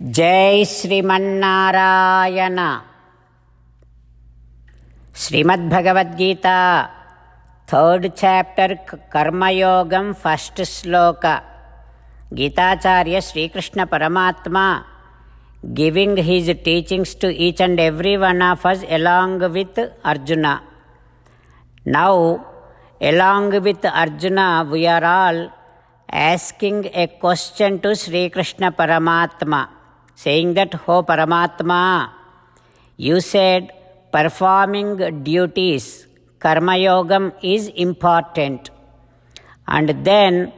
जय Sriman Narayana. Shrimad Bhagavad Gita third chapter कर्मयोगम first श्लोक। गीताचार्य श्रीकृष्ण परमात्मा giving his teachings to each and every one of us along with Arjuna. Now along with Arjuna we are all asking a question to Sri Krishna Paramatma, saying that, "Oh Paramatma, you said performing duties, karma yogam is important, and then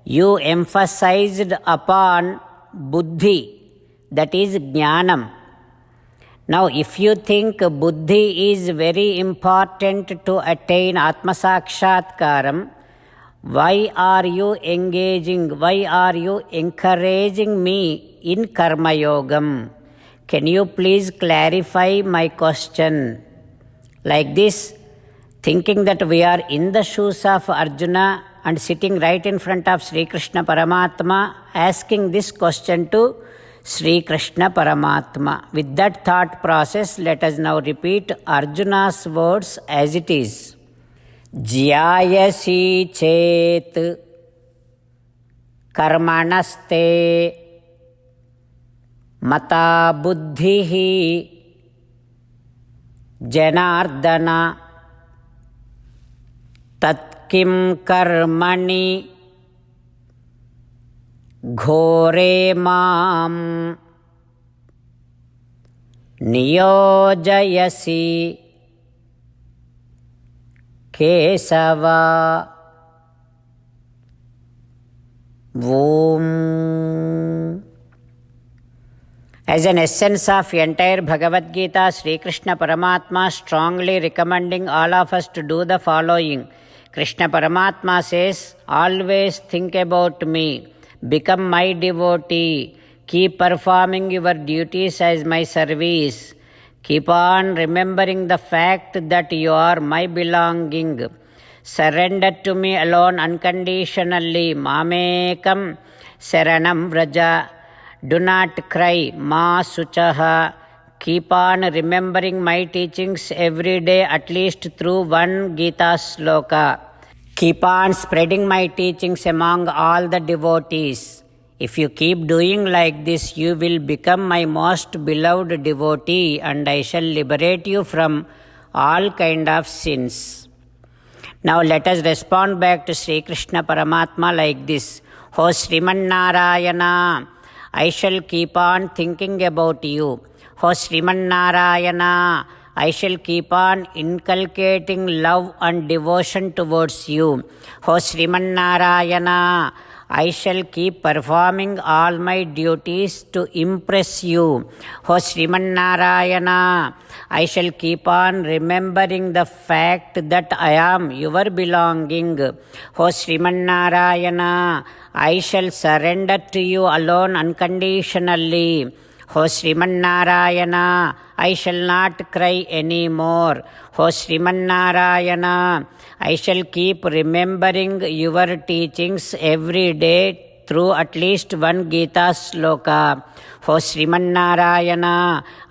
you emphasized upon buddhi, that is jnanam. Now if you think buddhi is very important to attain Atma Sakshatkaram, why are you encouraging me in karma yogam? Can you please clarify my question?" Like this, thinking that we are in the shoes of Arjuna and sitting right in front of Sri Krishna Paramatma, asking this question to Sri Krishna Paramatma. With that thought process, let us now repeat Arjuna's words as it is. ज्यायसि चेत् कर्मणस्ते मता बुद्धिः जनार्दन तत्किं कर्मणि घोरे मां नियोजयसि केशवा। Om. As an essence of entire Bhagavad Gita, Sri Krishna Paramatma strongly recommending all of us to do the following. Krishna Paramatma says, "Always think about me, become my devotee, keep performing your duties as my service, keep on remembering the fact that you are my belonging. Surrender to me alone unconditionally. Mamekam saranam vraja. Do not cry. Ma suchaha. Keep on remembering my teachings every day, at least through one Gita sloka. Keep on spreading my teachings among all the devotees. If you keep doing like this, you will become my most beloved devotee, and I shall liberate you from all kind of sins." Now let us respond back to Sri Krishna Paramatma like this. "Oh Srimannarayana, I shall keep on thinking about you. Oh Srimannarayana, I shall keep on inculcating love and devotion towards you. Oh Srimannarayana, I shall keep performing all my duties to impress you. Oh Srimannarayana, I shall keep on remembering the fact that I am your belonging. Oh Srimannarayana, I shall surrender to you alone unconditionally. Oh Srimannarayana, I shall not cry anymore. Oh Srimannarayana, I shall keep remembering your teachings every day through at least one Gita sloka. Oh Srimannarayana,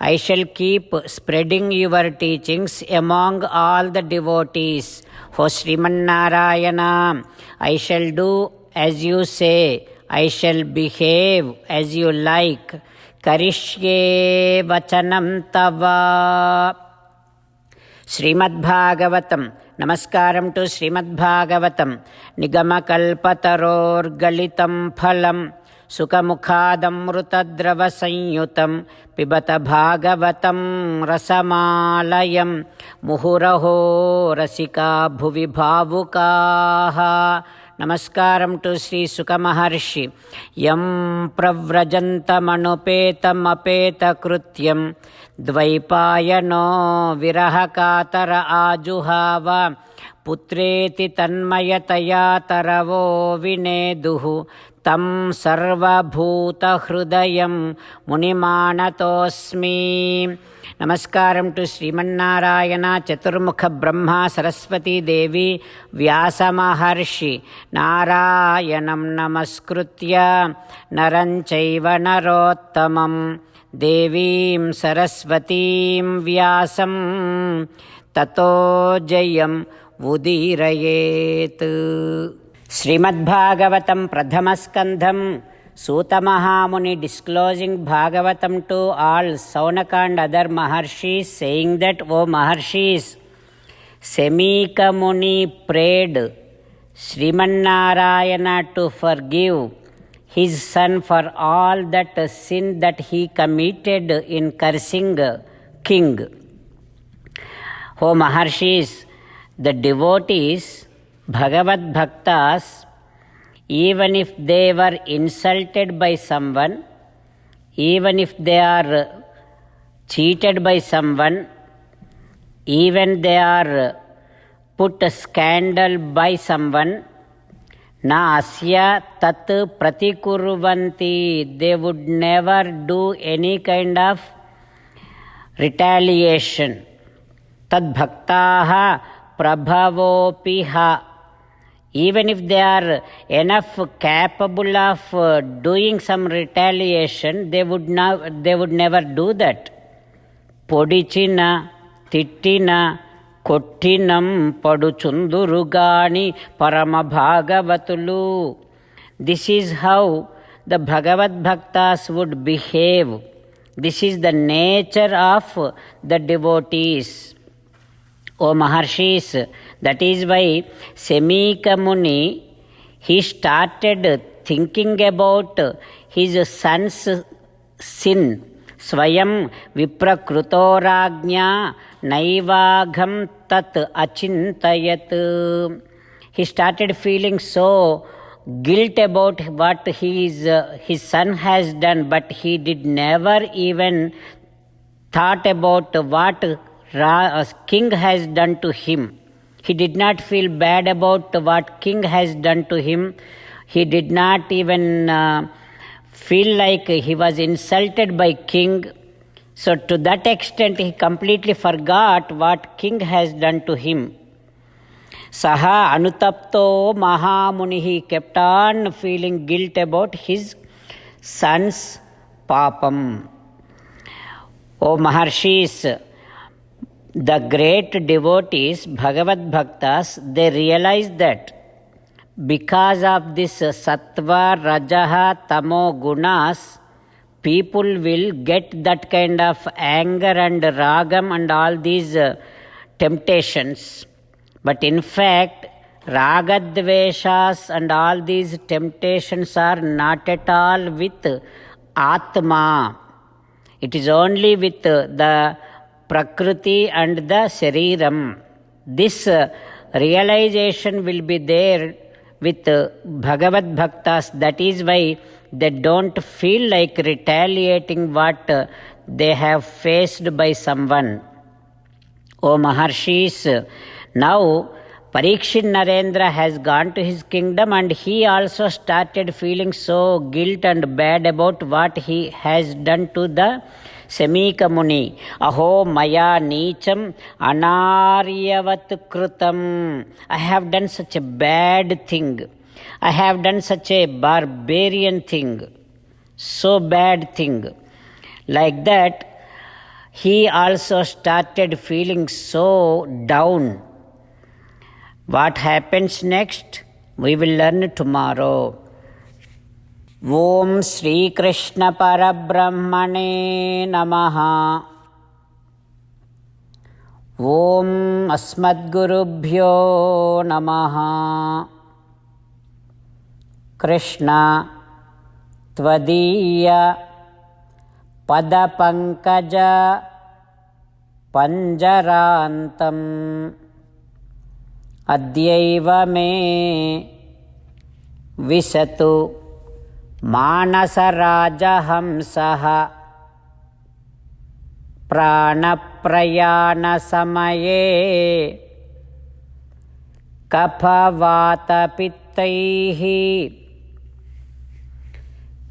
I shall keep spreading your teachings among all the devotees. Oh Srimannarayana, I shall do as you say. I shall behave as you like. Karishye vachanam tava." Srimad-Bhagavatam. Namaskaram to Srimad-Bhagavatam. Nigamakalpatarorgalitam phalam Sukhamukhadamrutadrava sanyutam Pibata Bhagavatam rasamalayam Muhuraho rasika bhuvi bhavukaha. Namaskaram to Sri Sukha Maharshi. Yam pravrajantam apeta krutyam Dvaipayano virahakatara ajuhava Putreti tanmayataya taravo vineduhu तं सर्वभूतहृदयं मुनिमानतोऽस्मि. Namaskaram to Srimanarayana, Chaturmukha Brahma, Saraswati Devi, Vyasa Maharshi, Narayanam Namaskritya, Naranchaiva Narottamam, Devim Saraswatim Vyasam, Tato Jayam Udirayet. Srimad Bhagavatam Pradhamaskandham, Suta Mahamuni disclosing Bhagavatam to all Saunaka and other Maharshis, saying that, O Maharshis, Semika Muni prayed Srimannarayana to forgive his son for all that sin that he committed in cursing king. O Maharshis, the devotees, Bhagavad Bhaktas, even if they were insulted by someone, even if they are cheated by someone, even they are put a scandal by someone, na asya tat pratikurvanti, they would never do any kind of retaliation. Tad bhaktaha prabhavopiha, even if they are enough capable of doing some retaliation, they would never do that. Podichina, tittina, kottinam paduchundurugani paramabhagavatulu. This is how the Bhagavad Bhaktas would behave. This is the nature of the devotees. O Maharshis, that is why Semika Muni, he started thinking about his son's sin. Swayam viprakrtorajna naivagham tat achintayat. He started feeling so guilt about what his son has done, but he did never even thought about what king has done to him. He did not feel bad about what king has done to him. He did not even feel like he was insulted by king. So to that extent, he completely forgot what king has done to him. Saha anutapto mahamuni, he kept on feeling guilt about his son's papam. O Maharshis, the great devotees, Bhagavad Bhaktas, they realize that because of this sattva, rajaha, tamo gunas, people will get that kind of anger and ragam and all these temptations. But in fact, ragadveshas and all these temptations are not at all with Atma. It is only with the Prakriti and the Shariram. This realization will be there with Bhagavad Bhaktas. That is why they don't feel like retaliating what they have faced by someone. O Maharshis, now Parikshit Narendra has gone to his kingdom and he also started feeling so guilt and bad about what he has done to the Semika Muni. Aho maya nicham anaryavat krutam. I have done such a bad thing. I have done such a barbarian thing. So bad thing. Like that, he also started feeling so down. What happens next? We will learn tomorrow. Om Shri Krishna Parabrahmane Namaha. Om Asmadgurubhyo Namaha. Krishna Tvadiya Padapankaja Panjarantam Adyaiva me Visatu Manasarajahamsaha Pranaprayana Samaye Kaphavata Pittaihi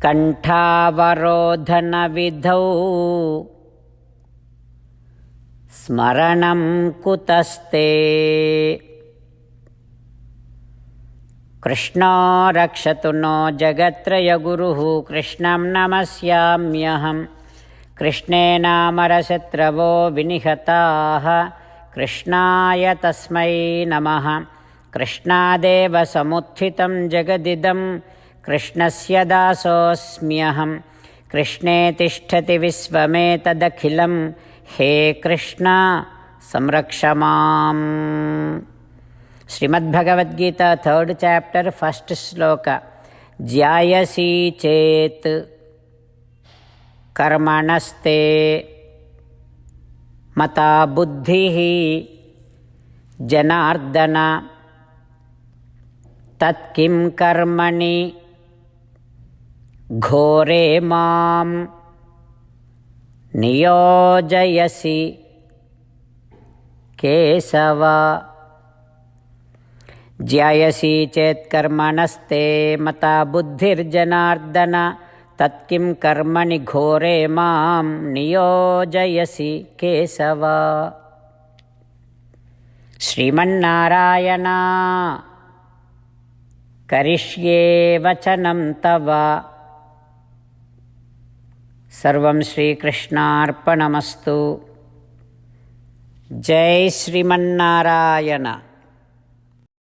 కంఠావరోధనవిధౌ స్మరణం కుతస్తే కృష్ణో రక్షతు no జగత్రయగురుః కృష్ణం నమస్యామ్యహం కృష్ణేనామరశత్రవో వినిహతాః కృష్ణాయ తస్మై నమః కృష్ణాదేవ సముత్థితం జగదిదం కృష్ణస్య దాసోऽస్మ్యహం కృష్ణే తిష్టతి విశ్వమేతదఖిలం హే కృష్ణ సంరక్ష మాం. Srimad Bhagavad Gita 3rd chapter 1st శ్లోక. ధ్యాయసి చేత్ కర్మణస్తే మతా బుద్ధిః జనార్దన తత్కిం కర్మణి ఘోరే మాం నియోజయసి కేశవ. ధ్యాయసి చేత్ కర్మణస్తే మతా బుద్ధిర్జనార్దన తత్కిం కర్మణి ఘోరే మాం నియోజయసి కేశవ. శ్రీమన్నారాయణ కరిష్యే వచనం తవ. సర్వం శ్రీకృష్ణార్పణమస్తు. జై శ్రీమన్నారాయణ.